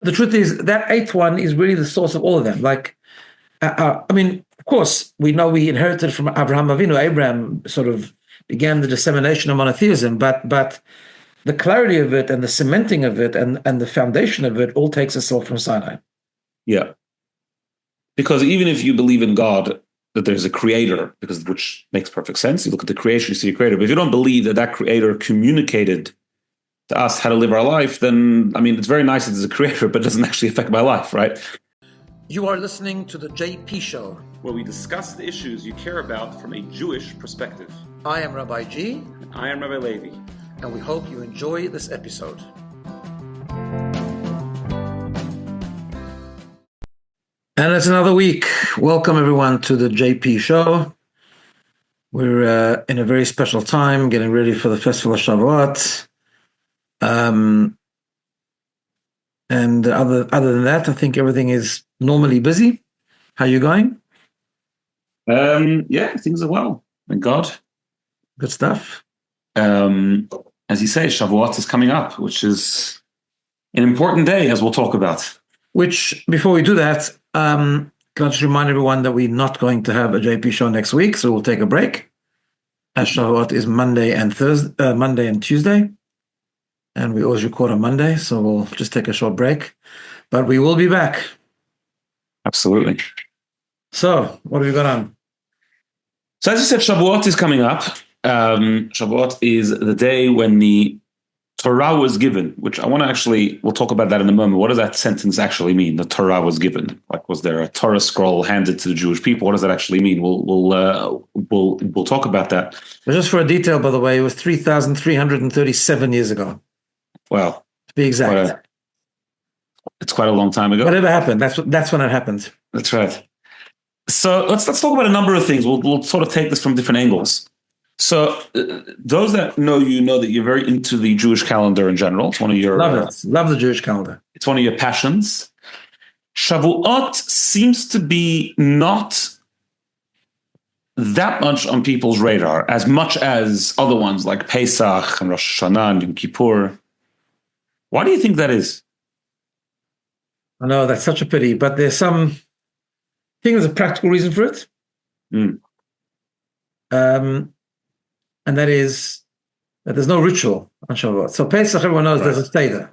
the truth is that eighth one is really the source of all of them. Of course, we know we inherited from Abraham Avinu. Abraham sort of began the dissemination of monotheism, but the clarity of it and the cementing of it and the foundation of it all takes itself from Sinai. Yeah. Because even if you believe in God, that there's a creator, which makes perfect sense. You look at the creation, you see a creator. But if you don't believe that creator communicated to us how to live our life, then, it's very nice that there's a creator, but it doesn't actually affect my life, right? You are listening to the JP Show, where we discuss the issues you care about from a Jewish perspective. I am Rabbi G. And I am Rabbi Levi. And we hope you enjoy this episode. And it's another week. Welcome everyone to the JP Show. We're in a very special time, getting ready for the festival of Shavuot. And other than that, I think everything is normally busy. How are you going? Yeah, things are well. Thank God. Good stuff. As you say, Shavuot is coming up, which is an important day, as we'll talk about. Which, before we do that, can I just remind everyone that we're not going to have a JP show next week, so we'll take a break. As Shavuot is Monday and Tuesday, and we always record on Monday, so we'll just take a short break. But we will be back. Absolutely. So, what have you got on? So, as you said, Shavuot is coming up. Shavuot is the day when the Torah was given, which we'll talk about that in a moment. What does that sentence actually mean? The Torah was given. Like, was there a Torah scroll handed to the Jewish people? What does that actually mean? We'll talk about that. But just for a detail, by the way, it was 3,337 years ago. Well, to be exact, it's quite a long time ago. Whatever happened, that's when it happened. That's right. So let's talk about a number of things. We'll sort of take this from different angles. So those that know you know that you're very into the Jewish calendar in general. It's one of your... Love the Jewish calendar. It's one of your passions. Shavuot seems to be not that much on people's radar, as much as other ones like Pesach and Rosh Hashanah and Yom Kippur. Why do you think that is? I know, that's such a pity, but I think there's a practical reason for it. And that is that there's no ritual on Shavuot. So Pesach, everyone knows, there's a Seder.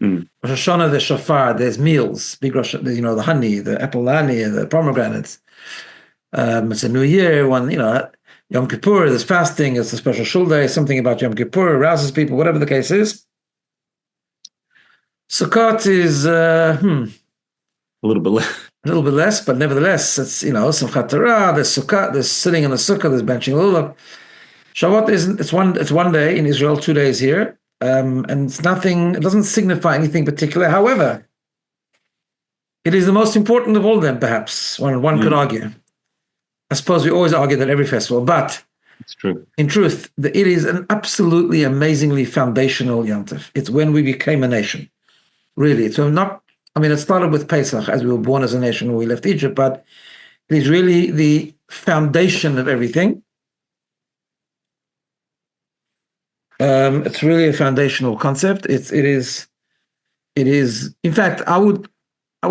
Rosh Hashanah, there's shofar, there's meals, big Rosh, the honey, the apple honey, the pomegranates. It's a new year, Yom Kippur, there's fasting, it's a special shul day, something about Yom Kippur arouses people, whatever the case is. Sukkot is a little bit less, but nevertheless, it's Simchat Torah. There's Sukkot, there's sitting in the Sukkah, there's benching lulav. Shavuot it's one day in Israel, 2 days here, and it's nothing. It doesn't signify anything particular. However, it is the most important of all of them. Perhaps one could argue. I suppose we always argue that every festival, but it's true. In truth, it is an absolutely amazingly foundational Yom Tov. It's when we became a nation. Really, it started with Pesach as we were born as a nation when we left Egypt, but it is really the foundation of everything. It's really a foundational concept. It is. In fact, I would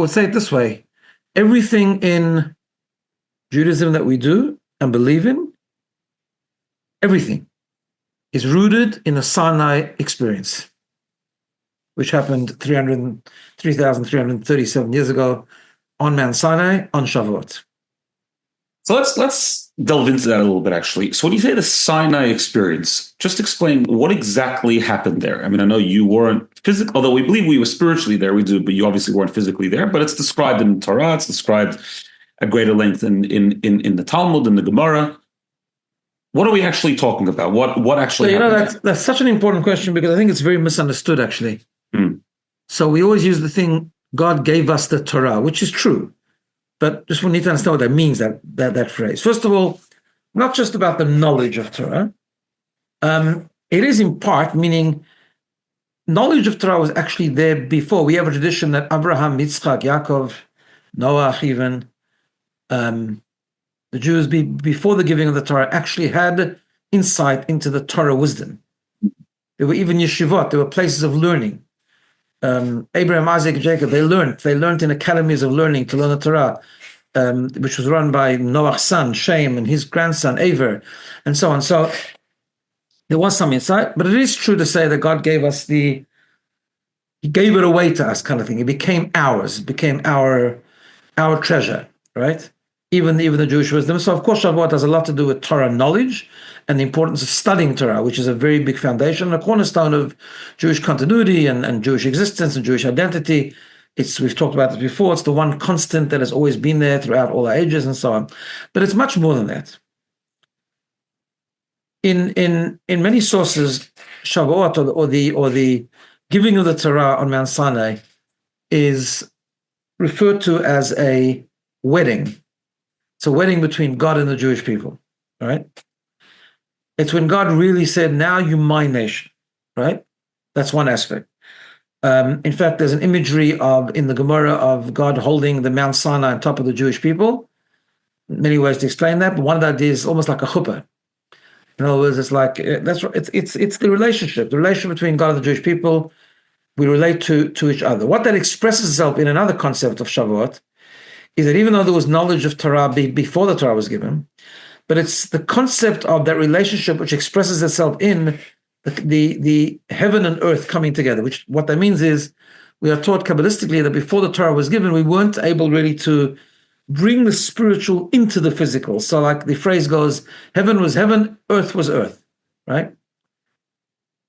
say it this way: everything in Judaism that we do and believe in, everything is rooted in the Sinai experience, which happened 3,337 years ago on Mount Sinai on Shavuot. So let's delve into that a little bit, actually. So when you say the Sinai experience, just explain what exactly happened there. I know you weren't physically, although we believe we were spiritually there, we do, but you obviously weren't physically there, but it's described in the Torah, it's described at greater length in the Talmud, in the Gemara. What are we actually talking about? What actually happened? That's such an important question because I think it's very misunderstood, actually. So we always use the thing, God gave us the Torah, which is true. But just we need to understand what that means, that phrase. First of all, not just about the knowledge of Torah. It is in part, meaning knowledge of Torah was actually there before. We have a tradition that Abraham, Yitzchak, Yaakov, Noah, even, the Jews, before the giving of the Torah, actually had insight into the Torah wisdom. There were even yeshivot, there were places of learning. Abraham, Isaac, and Jacob, they learned in academies of learning to learn the Torah, which was run by Noah's son, Shem, and his grandson, Aver, and so on. So there was some insight, but it is true to say that God gave us He gave it away to us, kind of thing. It became ours, it became our treasure, right? Even the Jewish wisdom. So of course, Shavuot has a lot to do with Torah knowledge and the importance of studying Torah, which is a very big foundation, a cornerstone of Jewish continuity and Jewish existence and Jewish identity. We've talked about this before. It's the one constant that has always been there throughout all our ages and so on. But it's much more than that. In many sources, Shavuot or the giving of the Torah on Mount Sinai is referred to as a wedding. It's a wedding between God and the Jewish people, right? It's when God really said, now you're my nation, right? That's one aspect. In fact, there's an imagery in the Gemara of God holding the Mount Sinai on top of the Jewish people. Many ways to explain that, but one of the ideas is almost like a chuppah. In other words, it's like it's the relationship between God and the Jewish people. We relate to each other. What that expresses itself in another concept of Shavuot is that even though there was knowledge of Torah before the Torah was given, but it's the concept of that relationship which expresses itself in the heaven and earth coming together. Which what that means is we are taught Kabbalistically that before the Torah was given, we weren't able really to bring the spiritual into the physical. So like the phrase goes, heaven was heaven, earth was earth, right?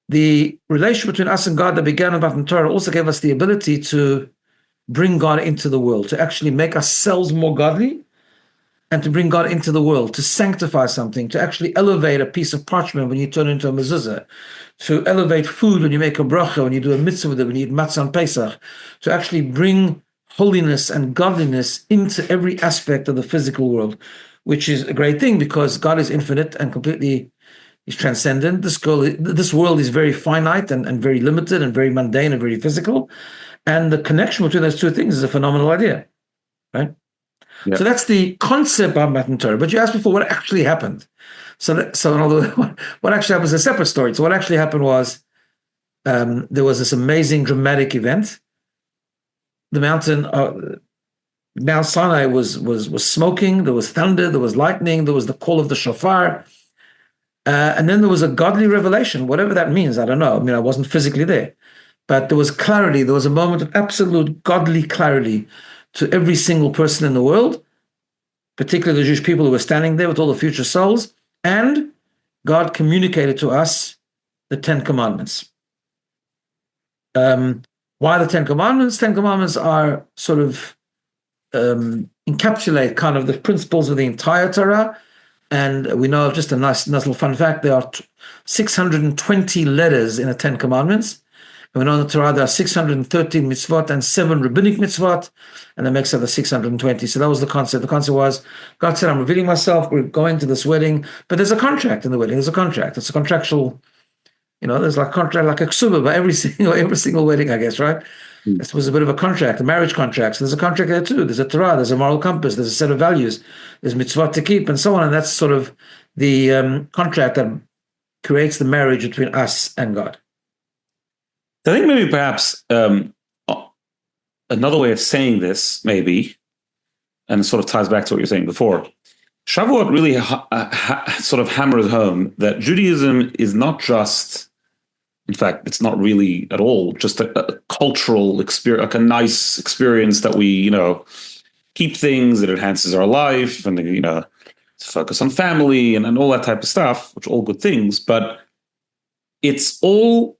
The relation between us and God that began about the Torah also gave us the ability to bring God into the world, to actually make ourselves more godly and to bring God into the world, to sanctify something, to actually elevate a piece of parchment when you turn it into a mezuzah, to elevate food when you make a bracha, when you do a mitzvah with it, when you eat matzah on Pesach, to actually bring holiness and godliness into every aspect of the physical world, which is a great thing because God is infinite and completely is transcendent. This world is very finite and very limited and very mundane and very physical. And the connection between those two things is a phenomenal idea, right? Yeah. So that's the concept of Matan Torah. But you asked before what actually happened. So in other words, what actually happened is a separate story. So what actually happened was there was this amazing dramatic event. The Mount Sinai was smoking. There was thunder. There was lightning. There was the call of the shofar. And then there was a godly revelation, whatever that means. I don't know. I mean, I wasn't physically there. But there was clarity. There was a moment of absolute godly clarity to every single person in the world, particularly the Jewish people who were standing there with all the future souls. And God communicated to us the 10 Commandments. Why the 10 Commandments? 10 Commandments are sort of encapsulate kind of the principles of the entire Torah. And we know just a nice little fun fact, there are 620 letters in the 10 Commandments. And we know in the Torah there are 613 mitzvot and 7 rabbinic mitzvot, and that makes up the 620. So that was the concept. The concept was, God said, I'm revealing myself, we're going to this wedding, but there's a contract in the wedding. There's a contract. It's a contractual, there's like contract, like a ksuba by every single wedding, I guess, right? This was a bit of a contract, a marriage contract. So there's a contract there too. There's a Torah, there's a moral compass, there's a set of values, there's mitzvot to keep, and so on. And that's sort of the contract that creates the marriage between us and God. I think maybe perhaps another way of saying this, maybe, and it sort of ties back to what you were saying before, Shavuot really sort of hammers home that Judaism is not just, in fact, it's not really at all just a cultural experience, like a nice experience that we, keep things, that enhances our life, and, focus on family and all that type of stuff, which are all good things, but it's all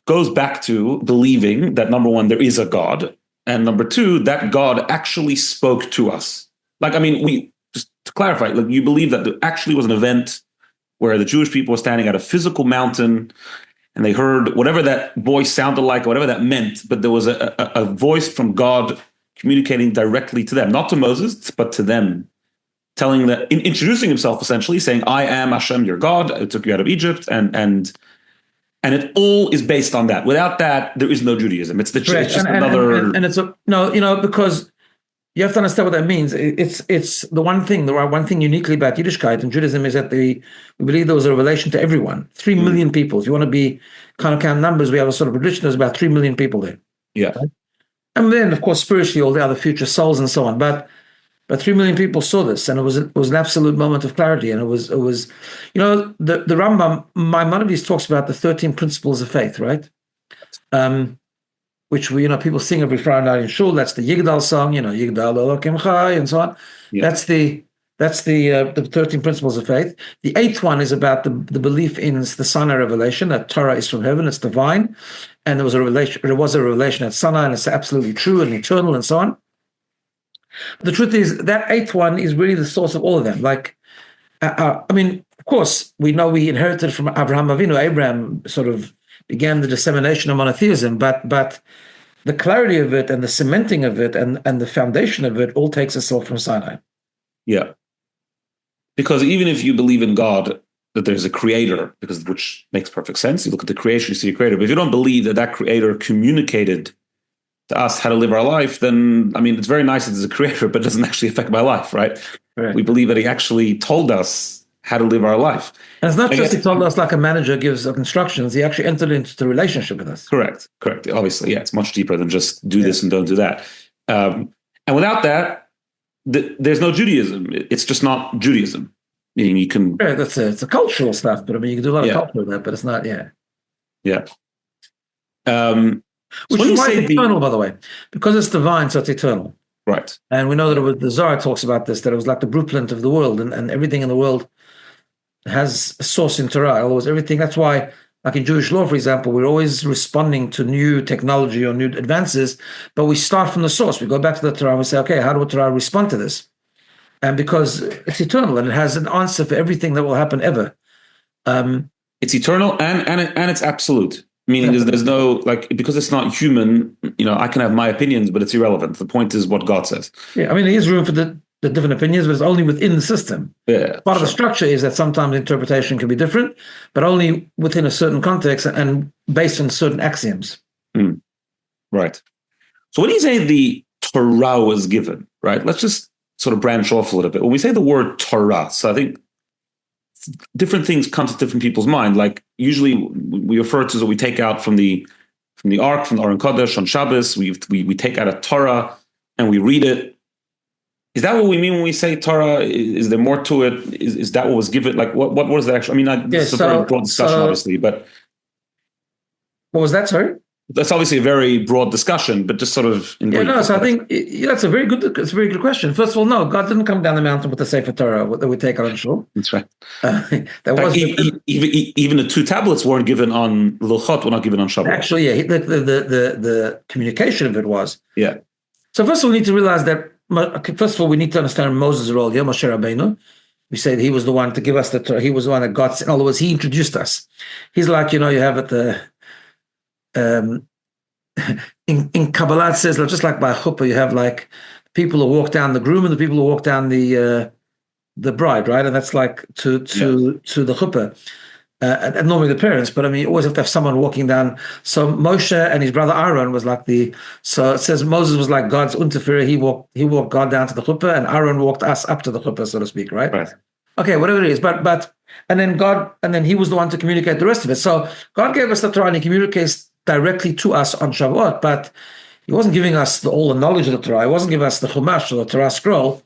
goes back to believing that, number one, there is a God, and number two, that God actually spoke to us. We just to clarify, you believe that there actually was an event where the Jewish people were standing at a physical mountain and they heard whatever that voice sounded like, whatever that meant, but there was a voice from God communicating directly to them, not to Moses, but to them, telling that, introducing himself, essentially saying, I am Hashem, your God, I took you out of Egypt, and it all is based on that. Without that, there is no Judaism. It's just another. And it's because you have to understand what that means. It's the one thing. There are one thing uniquely about Yiddishkeit and Judaism is that we believe there was a relation to everyone. 3 million people. If you want to be kind of count numbers, we have a sort of prediction. There's about 3 million people there. Yeah. Right? And then, of course, spiritually, all the other future souls and so on. But 3 million people saw this, and it was an absolute moment of clarity. And it was the Rambam Maimonides talks about the 13 principles of faith, right? Which people sing every Friday night in shul. That's the Yigdal song, Yigdal Elokim Chai, and so on. Yeah. That's the 13 principles of faith. The 8th one is about the belief in the Sinai revelation, that Torah is from heaven, it's divine, and there was a revelation at Sinai, and it's absolutely true and eternal, and so on. The truth is that 8th one is really the source of all of them. Of course, we know we inherited from Abraham Avinu. Abraham sort of began the dissemination of monotheism, but the clarity of it and the cementing of it and the foundation of it all takes itself from Sinai. Yeah. Because even if you believe in God, that there's a creator, which makes perfect sense. You look at the creation, you see a creator. But if you don't believe that creator communicated to us how to live our life, then, it's very nice that there's a creator, but it doesn't actually affect my life, right? We believe that he actually told us how to live our life. And it's not just he told us like a manager gives instructions. He actually entered into the relationship with us. Correct. Obviously, yeah, it's much deeper than just do this and don't do that. And without that, there's no Judaism. It's just not Judaism. Meaning you can... Yeah, it's a cultural stuff, but you can do a lot of culture with that, but it's not, Yeah. Which is why it's eternal, by the way. Because it's divine, so it's eternal. Right. And we know that the Zohar talks about this, that it was like the blueprint of the world, and everything in the world has a source in Torah. Always everything. That's why, like in Jewish law, for example, we're always responding to new technology or new advances, but we start from the source. We go back to the Torah and we say, okay, how do Torah respond to this? And because it's eternal and it has an answer for everything that will happen ever. It's eternal and it's absolute. Meaning there's no, because it's not human, I can have my opinions, but it's irrelevant. The point is what God says. Yeah, there is room for the different opinions, but it's only within the system. Yeah, Part of the structure is that sometimes interpretation can be different, but only within a certain context and based on certain axioms. Right. So when you say the Torah was given, right, let's just sort of branch off a little bit. When we say the word Torah, so I think different things come to different people's mind. Like usually we refer to what we take out from the Ark, from the Aron Kodesh on Shabbos. We take out a Torah and we read it. Is that what we mean when we say Torah? Is there more to it? Is that what was given? Like what was that actually? This is a very broad discussion, obviously, but what was that? Sorry. That's obviously a very broad discussion, but just sort of in brief. So I think that's a very good question. First of all, no, God didn't come down the mountain with the Sefer Torah that we take on shul. That's right. Even the 2 tablets weren't given on Luchot, were not given on Shavuot. Actually, the communication of it was. Yeah. So first of all, we need to realize that. First of all, we need to understand Moses' role here, Moshe Rabbeinu. We say that he was the one to give us the Torah. He was the one that God sent. In other words, he introduced us. He's like, you have at the in Kabbalah it says, just like by chuppah, you have like people who walk down the groom and the people who walk down the bride, right? And that's like to the chuppah. And normally the parents, but you always have to have someone walking down. So Moshe and his brother Aaron was like so it says Moses was like God's unterführer. He walked God down to the chuppah, and Aaron walked us up to the chuppah, so to speak, right? Right. Okay, whatever it is, but and then he was the one to communicate the rest of it. So God gave us the Torah and he communicates directly to us on Shavuot, but he wasn't giving us all the knowledge of the Torah. He wasn't giving us the Chumash or the Torah scroll.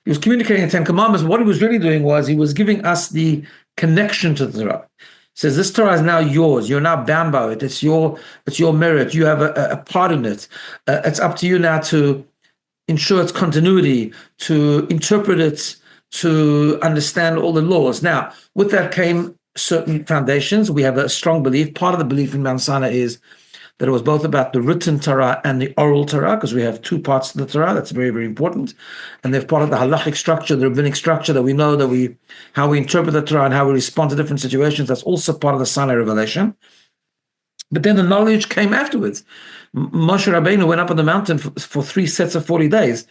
He was communicating the 10 Commandments. What he was really doing was he was giving us the connection to the Torah. He says, this Torah is now yours. You're now bound by it. It's your merit. You have a part in it. It's up to you now to ensure its continuity, to interpret it, to understand all the laws. Now, with that came certain foundations. We have a strong belief. Part of the belief in Mount Sinai is that it was both about the written Torah and the oral Torah, because we have 2 parts of the Torah. That's very, very important. And they're part of the halachic structure, the rabbinic structure, that we know that how we interpret the Torah and how we respond to different situations. That's also part of the Sinai revelation. But then the knowledge came afterwards. Moshe Rabbeinu went up on the mountain for 3 sets of 40 days.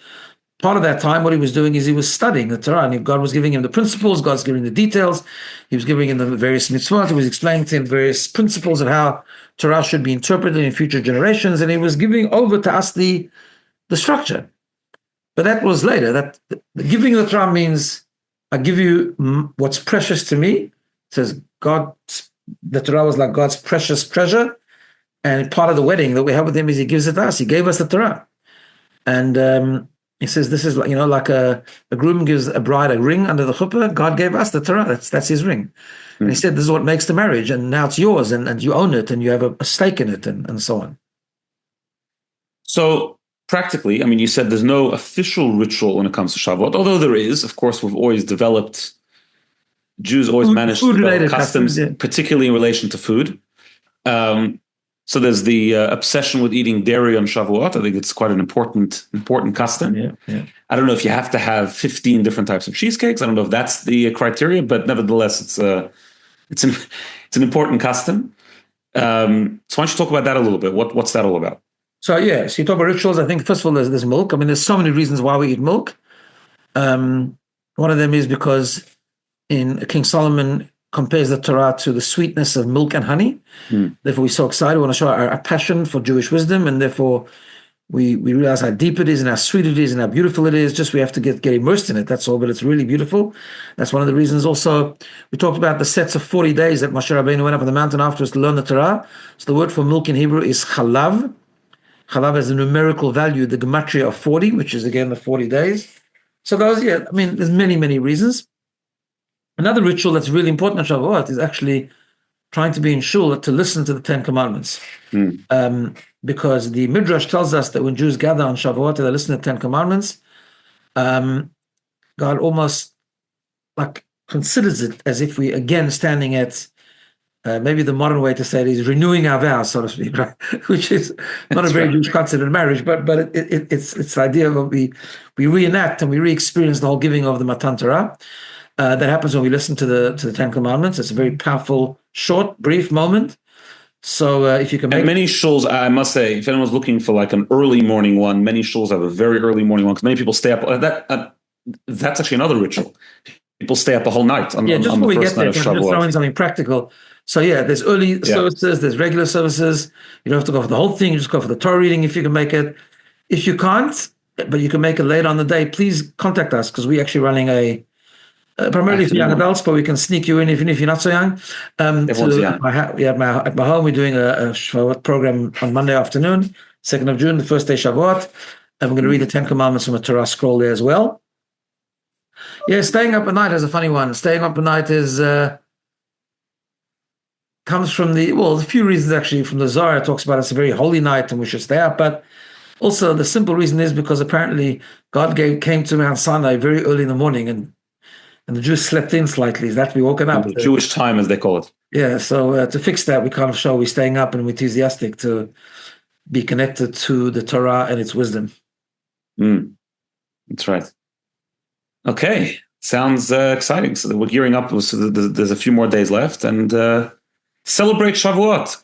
Part of that time, what he was doing is he was studying the Torah, and God was giving him the principles, God's giving him the details. He was giving him the various mitzvot. He was explaining to him various principles of how Torah should be interpreted in future generations, and he was giving over to us the structure. But that was later. That the giving of the Torah means I give you what's precious to me. It says God, the Torah was like God's precious treasure, And part of the wedding that we have with him is he gives it to us. He gave us the Torah. And he says, this is, like a groom gives a bride a ring under the chuppah. God gave us the Torah. That's his ring. And he said, this is what makes the marriage. And now it's yours, and you own it, and you have a stake in it, and so on. So practically, I mean, you said there's no official ritual when it comes to Shavuot, although there is. Of course, Jews always manage to develop customs, particularly in relation to food. So there's the obsession with eating dairy on Shavuot. I think it's quite an important custom. Yeah. I don't know if you have to have 15 different types of cheesecakes. I don't know if that's the criteria, but nevertheless, it's an important custom. So why don't you talk about that a little bit? What's that all about? So you talk about rituals. I think first of all, there's milk. I mean, there's so many reasons why we eat milk. One of them is because King Solomon compares the Torah to the sweetness of milk and honey. Therefore, we're so excited. We want to show our passion for Jewish wisdom, and therefore we realize how deep it is and how sweet it is and how beautiful it is. Just we have to get immersed in it. That's all, but it's really beautiful. That's one of the reasons. Also, we talked about the sets of 40 days that Moshe Rabbeinu went up on the mountain afterwards to learn the Torah. So the word for milk in Hebrew is chalav. Chalav has a numerical value, the gematria of 40, which is again the 40 days. So there's many, many reasons. Another ritual that's really important on Shavuot is actually trying to be in shul to listen to the 10 Commandments. Because the Midrash tells us that when Jews gather on Shavuot and they listen to the 10 Commandments, God almost considers it as if we again standing at, maybe the modern way to say it is renewing our vows, so to speak, right? Which is not a very Jewish concept in marriage, but it's the idea of we reenact and we re-experience the whole giving of the Matan Torah. That happens when we listen to the 10 Commandments. It's a very powerful, short, brief moment. So if you can make many shuls, I must say, if anyone's looking for like an early morning one, many shuls have a very early morning one because many people stay up. That's actually another ritual. People stay up a whole night on the first night of Shavuot. Just throwing something practical. So there's early services, there's regular services. You don't have to go for the whole thing. You just go for the Torah reading if you can make it. If you can't, but you can make it later on the day, please contact us because we're actually running primarily for young adults, but we can sneak you in even if you're not so young. Everyone's young. At my home, we're doing a Shavuot program on Monday afternoon, 2nd of June, the first day Shavuot, and we're going to read the 10 Commandments from a Torah scroll there as well. Staying up at night is a funny one. Staying up at night comes from a few reasons actually. From the Zohar, it talks about it's a very holy night and we should stay up, but also the simple reason is because apparently God came to Mount Sinai very early in the morning and the Jews slept in slightly. That we woken up. The Jewish time, as they call it. Yeah, so to fix that, we kind of show we're staying up and we're enthusiastic to be connected to the Torah and its wisdom. That's right. Okay, sounds exciting. So we're gearing up. So there's a few more days left, and celebrate Shavuot.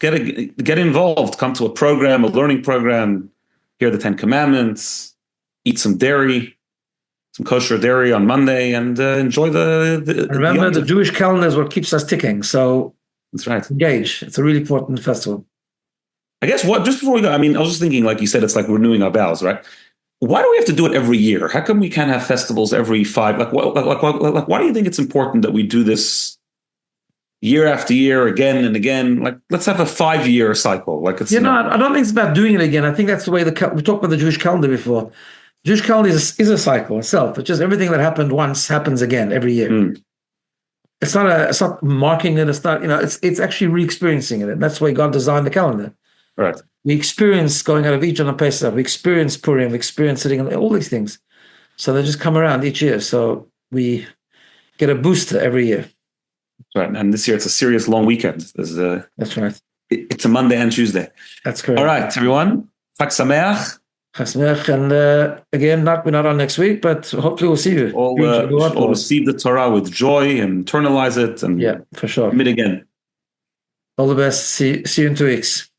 Get involved. Come to a program, a learning program. Hear the 10 Commandments. Eat some dairy. Some kosher dairy on Monday, and enjoy the remember, the Jewish calendar is what keeps us ticking. So that's right. Engage. It's a really important festival. I guess just before we go, I mean, I was just thinking, like you said, it's like renewing our vows, right? Why do we have to do it every year? How come we can't have festivals every 5? Why do you think it's important that we do this year after year, again and again? Like, let's have a 5-year cycle. Like it's I don't think it's about doing it again. I think that's the way we talked about the Jewish calendar before. Jewish calendar is a cycle itself. It's just everything that happened once happens again every year. It's not marking it. It's not, it's actually re-experiencing it. And that's the way God designed the calendar. Right. We experience going out of Egypt on Pesach. We experience Purim. We experience sitting on all these things. So they just come around each year. So we get a booster every year. That's right. And this year it's a serious long weekend. That's right. It's a Monday and Tuesday. That's correct. All right, everyone. Chag Sameach. And again, we're not on next week, but hopefully we'll see you. All receive the Torah with joy and internalize it, and for sure. Meet again. All the best. See you in 2 weeks.